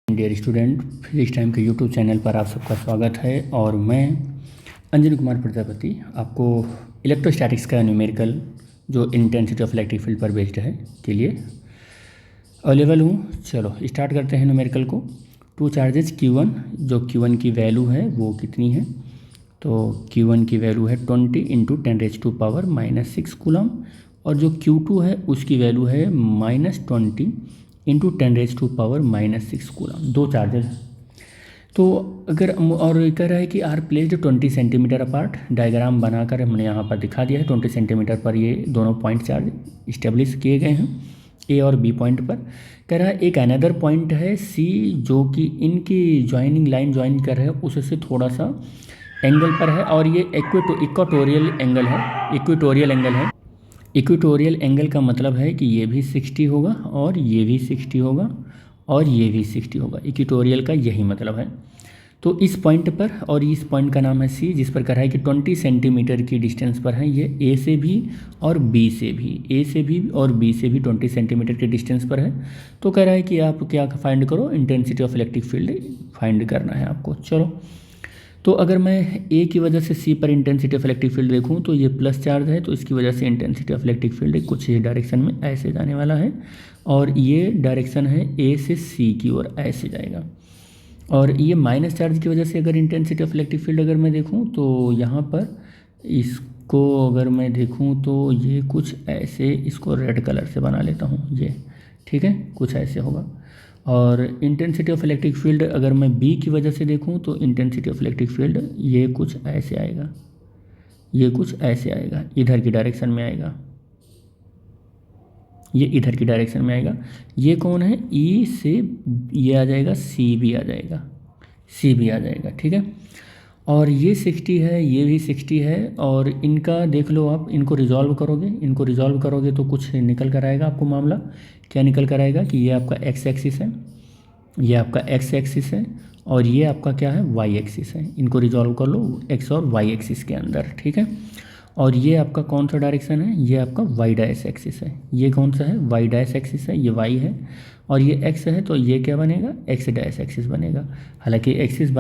Dear student, physics time के YouTube channel पर आप सबका स्वागत है। और मैं अंजन कुमार प्रजापति आपको इलेक्ट्रोस्टैटिक्स का न्यूमेरिकल जो इंटेंसिटी ऑफ इलेक्ट्रिक फील्ड पर बेस्ड है के लिए अवेलेबल हूँ। चलो स्टार्ट करते हैं न्यूमेरिकल को। टू चार्जेस Q1, जो Q1 की वैल्यू है वो कितनी है, तो Q1 की वैल्यू है 20 × 10⁻⁻6 कूलम, और जो Q2 है उसकी वैल्यू है -20 × 10⁻⁻6 कूलम। दो चार्जेस। तो अगर और कह रहा है कि are placed 20 centimetre apart, diagram बनाकर हमने यहाँ पर दिखा दिया है। 20 सेंटीमीटर पर ये दोनों पॉइंट चार्ज इस्टेब्लिश किए गए हैं, ए और बी पॉइंट पर। कह रहा है एक अनदर पॉइंट है सी, जो कि इनकी ज्वाइनिंग लाइन ज्वाइन कर रहे हैं उससे थोड़ा सा एंगल पर है, और ये इक्वेटोरियल एंगल है। इक्वेटोरियल एंगल का मतलब है कि ये भी 60 होगा और ये भी 60 होगा और ये भी 60 होगा। इक्वेटोरियल का यही मतलब है। तो इस पॉइंट पर, और इस पॉइंट का नाम है सी, जिस पर कह रहा है कि 20 सेंटीमीटर की डिस्टेंस पर है ये ए से भी और बी से भी, ए से भी और बी से भी 20 सेंटीमीटर के डिस्टेंस पर है। तो कह रहा है कि आप क्या फाइंड करो, intensity of electric field find करना है आपको। चलो, तो अगर मैं ए की वजह से सी पर इंटेंसिटी ऑफ इलेक्ट्रिक फील्ड देखूं तो ये प्लस चार्ज है, तो इसकी वजह से इंटेंसिटी ऑफ इलेक्ट्रिक फील्ड कुछ इस डायरेक्शन में ऐसे जाने वाला है, और ये डायरेक्शन है ए से सी की ओर ऐसे जाएगा। और ये माइनस चार्ज की वजह से अगर इंटेंसिटी ऑफ इलेक्ट्रिक फील्ड अगर मैं देखूँ तो यहाँ पर इसको अगर मैं देखूँ तो ये कुछ ऐसे, इसको रेड कलर से बना लेता हूँ, ये ठीक है, कुछ ऐसे होगा। और इंटेंसिटी ऑफ इलेक्ट्रिक फील्ड अगर मैं बी की वजह से देखूं तो इंटेंसिटी ऑफ इलेक्ट्रिक फील्ड ये कुछ ऐसे आएगा, ये कुछ ऐसे आएगा, इधर की डायरेक्शन में आएगा, ये इधर की डायरेक्शन में आएगा। ये कौन है, ई से ये आ जाएगा, सी भी आ जाएगा, सी भी आ जाएगा, ठीक है। और ये 60 है, ये भी 60 है, और इनका देख लो आप, इनको रिजॉल्व करोगे तो कुछ निकल कर आएगा आपको मामला। क्या निकल कर आएगा कि ये आपका एक्स एक्सिस है, ये आपका एक्स एक्सिस है, और ये आपका क्या है, वाई एक्सिस है। इनको रिजॉल्व कर लो एक्स और वाई एक्सिस के अंदर, ठीक है। और ये आपका कौन सा डायरेक्शन है, ये आपका वाई डैश एक्सिस है। ये कौन सा है, वाई डैश एक्सिस है, ये वाई है, और ये एक्स है, तो ये क्या बनेगा, एक्स डैश एक्सिस बनेगा। हालांकि एक्सिस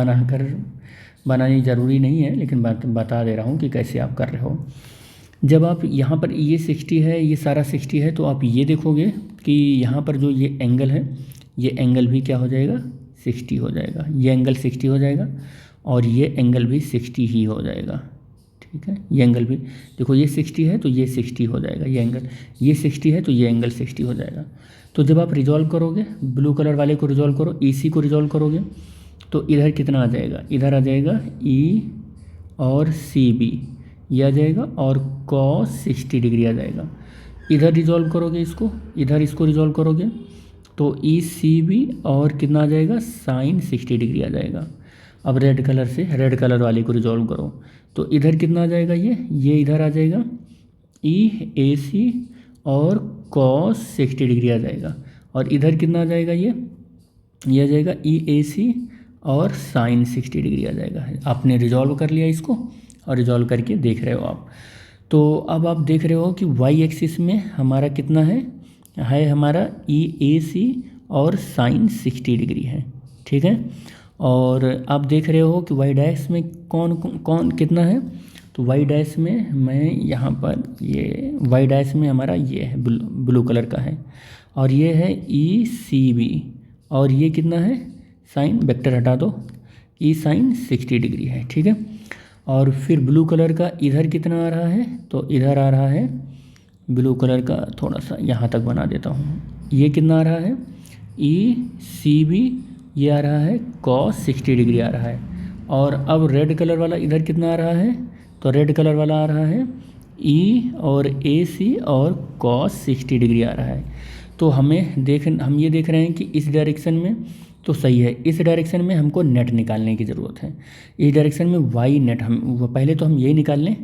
बनानी ज़रूरी नहीं है, लेकिन बता दे रहा हूँ कि कैसे आप कर रहे हो। जब आप यहाँ पर ये 60 है, ये सारा 60 है, तो आप ये देखोगे कि यहाँ पर जो ये एंगल है, ये एंगल भी क्या हो जाएगा, 60 हो जाएगा। ये एंगल 60 हो जाएगा, और ये एंगल भी 60 ही हो जाएगा, ठीक है। ये एंगल भी देखो, ये 60 है तो ये 60 हो जाएगा, ये एंगल, ये 60 है तो ये एंगल 60 हो जाएगा। तो जब आप रिजॉल्व करोगे, ब्लू कलर वाले को रिजॉल्व करो, EC को रिजॉल्व करोगे, तो इधर कितना आ जाएगा, इधर आ जाएगा E और CB, ये आ जाएगा, और cos 60 डिग्री आ जाएगा। इधर रिजॉल्व करोगे इसको, इधर इसको रिजॉल्व करोगे तो ECB और कितना आ जाएगा, sin 60 डिग्री आ जाएगा। अब रेड कलर से, रेड कलर वाले को रिजॉल्व करो तो इधर कितना आ जाएगा, ये इधर आ जाएगा EAC और cos 60 डिग्री आ जाएगा। और इधर कितना आ जाएगा, ये आ जाएगा EAC और sin 60 डिग्री आ जाएगा। आपने रिजॉल्व कर लिया इसको, और रिजॉल्व करके देख रहे हो आप। तो अब आप देख रहे हो कि वाई एक्सिस में हमारा कितना है हमारा EAC और sin 60 डिग्री है, ठीक है। और आप देख रहे हो कि वाई डैश में कौन कितना है, तो वाई डैश में मैं यहाँ पर, ये वाई डैश में हमारा ये है, ब्लू कलर का है, और ये है ECB, और ये कितना है, साइन वेक्टर हटा दो, E sin 60 डिग्री है, ठीक है। और फिर ब्लू कलर का इधर कितना आ रहा है, तो इधर आ रहा है ब्लू कलर का, थोड़ा सा यहाँ तक बना देता हूँ, ये कितना आ रहा है ECB, ये आ रहा है cos 60 डिग्री आ रहा है। और अब रेड कलर वाला इधर कितना आ रहा है, तो रेड कलर वाला आ रहा है E और AC और cos 60 डिग्री आ रहा है। तो हम ये देख रहे हैं कि इस डायरेक्शन में तो सही है, इस डायरेक्शन में हमको नेट निकालने की ज़रूरत है। इस डायरेक्शन में वाई नेट पहले तो हम यही निकाल लें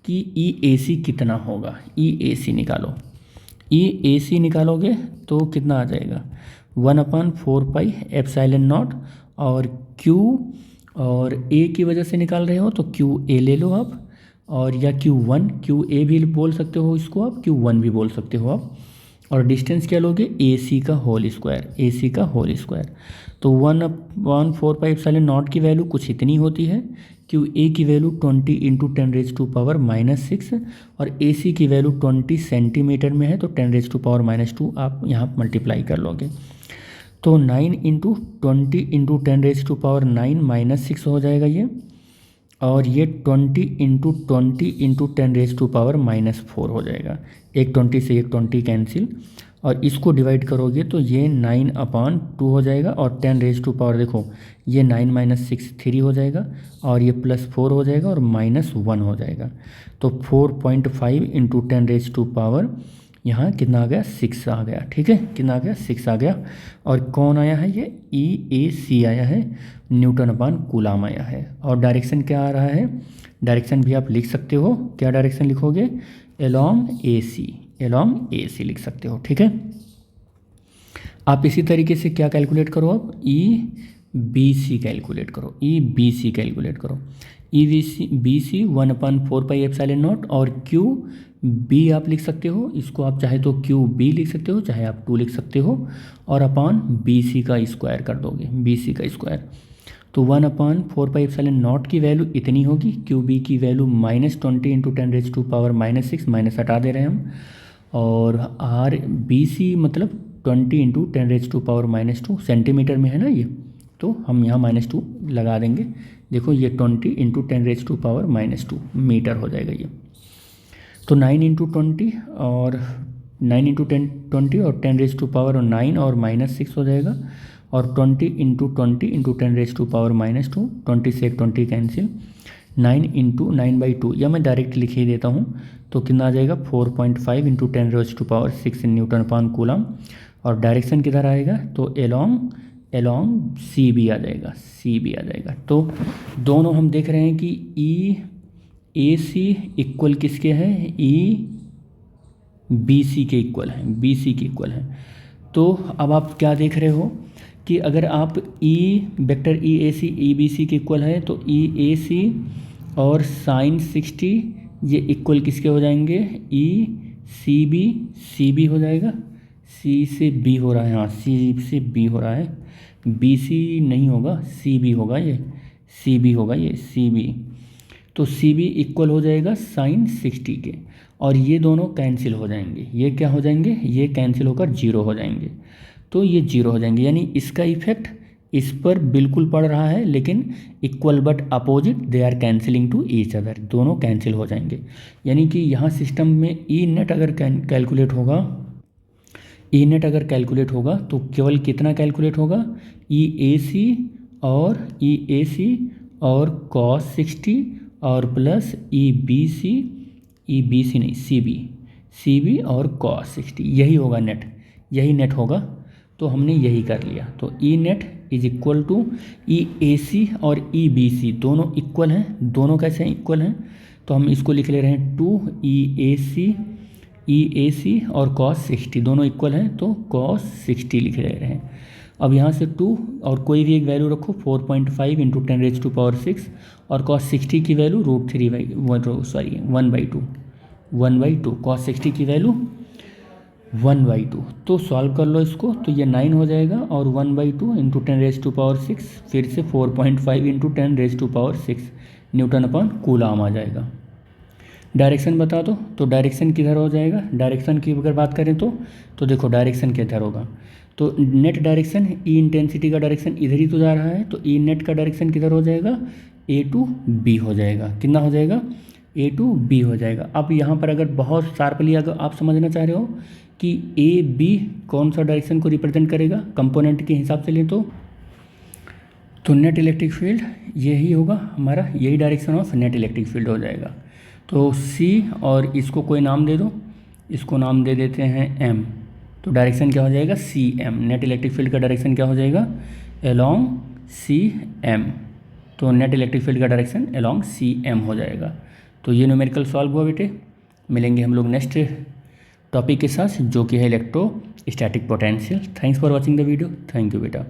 कि EAC कितना होगा। EAC निकालो, EAC निकालोगे तो कितना आ जाएगा, 1/4πε0, और Q और A की वजह से निकाल रहे हो तो QA ले लो आप, और या QA भी बोल सकते हो इसको आप, Q1 भी बोल सकते हो आप। और डिस्टेंस क्या लोगे, ए सी का होल स्क्वायर, ए सी का होल स्क्वायर। तो 1/4πε0 की वैल्यू कुछ इतनी होती है, क्यों ए की वैल्यू 20 × 10⁻⁻⁻6 और ए सी की वैल्यू 20 सेंटीमीटर में है, तो 10⁻⁻2 आप यहाँ मल्टीप्लाई कर लोगे। तो 9 × 20 × 10⁻9 - 6 हो जाएगा ये, और ये 20 × 20 × 10⁻⁻4 हो जाएगा। एक 20 से एक 20 कैंसिल, और इसको डिवाइड करोगे तो ये 9/2 हो जाएगा, और 10⁻, देखो ये 9 - 6 3 हो जाएगा, और ये +4 हो जाएगा, और -1 हो जाएगा। तो 4.5 × 10⁻, यहाँ कितना आ गया, 6 आ गया। ठीक है, कितना आ गया, 6 आ गया। और कौन आया है, ये EAC आया है, N/कूलाम आया है। और डायरेक्शन क्या आ रहा है, डायरेक्शन भी आप लिख सकते हो, क्या डायरेक्शन लिखोगे, along AC लिख सकते हो। ठीक है, आप इसी तरीके से क्या कैलकुलेट करो, अब EBC कैलकुलेट करो, EBC कैलकुलेट करो। EBC 1/4πε0 और QB आप लिख सकते हो, इसको आप चाहे तो QB लिख सकते हो, चाहे आप 2 लिख सकते हो, और अपॉन BC का स्क्वायर कर दोगे, BC का स्क्वायर। तो 1/4πε0 की वैल्यू इतनी होगी, QB की वैल्यू -20 × 10⁻⁻6 माइनस हटा दे रहे हैं हम, और RBC मतलब 20 × 10⁻2 सेंटीमीटर में है ना ये, तो हम यहाँ -2 लगा देंगे। देखो ये 20 × 10⁻2 मीटर हो जाएगा ये। तो 9 × 20 और 9 × 10 और 10⁻9 और -6 हो जाएगा, और 20 × 20 × 10⁻2, 20 से 20 कैंसिल, 9 × 9/2, या मैं डायरेक्ट लिख ही देता हूँ। तो कितना आ जाएगा, 4.5 × 10⁻6 N/कूलाम। और डायरेक्शन किधर आएगा, तो along CB आ जाएगा, CB आ जाएगा। तो दोनों हम देख रहे हैं कि EAC इक्वल किसके हैं, EBC के इक्वल हैं, BC के इक्वल हैं। तो अब आप क्या देख रहे हो कि अगर आप वेक्टर EAC EBC के इक्वल है, तो EAC और sin 60 ये इक्वल किसके हो जाएंगे, CB हो जाएगा, C से B हो रहा है, हाँ C से B हो रहा है, BC नहीं होगा, CB होगा ये, CB होगा ये, CB। तो CB इक्वल हो जाएगा sin 60 के, और ये दोनों कैंसिल हो जाएंगे, ये क्या हो जाएंगे, ये कैंसिल होकर 0 हो जाएंगे। तो ये 0 हो जाएंगे, यानी इसका इफेक्ट इस पर बिल्कुल पड़ रहा है, लेकिन equal but opposite, they are cancelling to each other, दोनों कैंसिल हो जाएंगे। यानी कि यहाँ सिस्टम में ई नेट अगर कैलकुलेट होगा, तो केवल कितना कैलकुलेट होगा, EAC और cos 60 और प्लस EBC नहीं, CB और cos 60, यही होगा नेट, यही नेट होगा। तो हमने यही कर लिया। तो E net is equal to EAC और EBC दोनों इक्वल हैं। दोनों कैसे हैं, इक्वल हैं, तो हम इसको लिख ले रहे हैं 2 EAC और cos 60 दोनों इक्वल हैं, तो cos 60 लिख ले रहे हैं। अब यहाँ से 2 और कोई भी एक वैल्यू रखो, 4.5 × 10⁻6 और cos 60 की वैल्यू √1/2 cos 60 की वैल्यू 1/2। तो सॉल्व कर लो इसको, तो ये 9 हो जाएगा, और 1/2 × 10⁻6 फिर से 4.5 × 10⁻6 N/कूलाम आ जाएगा। डायरेक्शन बता दो, तो डायरेक्शन किधर हो जाएगा, डायरेक्शन की अगर बात करें तो देखो डायरेक्शन किधर होगा, तो नेट डायरेक्शन E इंटेंसिटी का डायरेक्शन इधर ही तो जा रहा है, तो E नेट का डायरेक्शन किधर हो जाएगा, A to B हो जाएगा। कितना हो जाएगा, A to B हो जाएगा। अब यहाँ पर अगर बहुत शार्पली अगर आप समझना चाह रहे हो कि AB कौन सा डायरेक्शन को रिप्रेजेंट करेगा कंपोनेंट के हिसाब से लें, तो नेट इलेक्ट्रिक फील्ड यही होगा हमारा, यही direction of net electric field हो जाएगा। तो C और इसको कोई नाम दे दो, इसको नाम दे देते हैं M, तो डायरेक्शन क्या हो जाएगा, CM। नेट इलेक्ट्रिक फील्ड का डायरेक्शन क्या हो जाएगा, along CM। तो नेट इलेक्ट्रिक फील्ड का डायरेक्शन along CM हो जाएगा। तो ये न्यूमेरिकल सॉल्व हुआ बेटे। मिलेंगे हम लोग नेक्स्ट टॉपिक के साथ, जो कि है electrostatic potential. Thanks for watching the video. Thank you बेटा।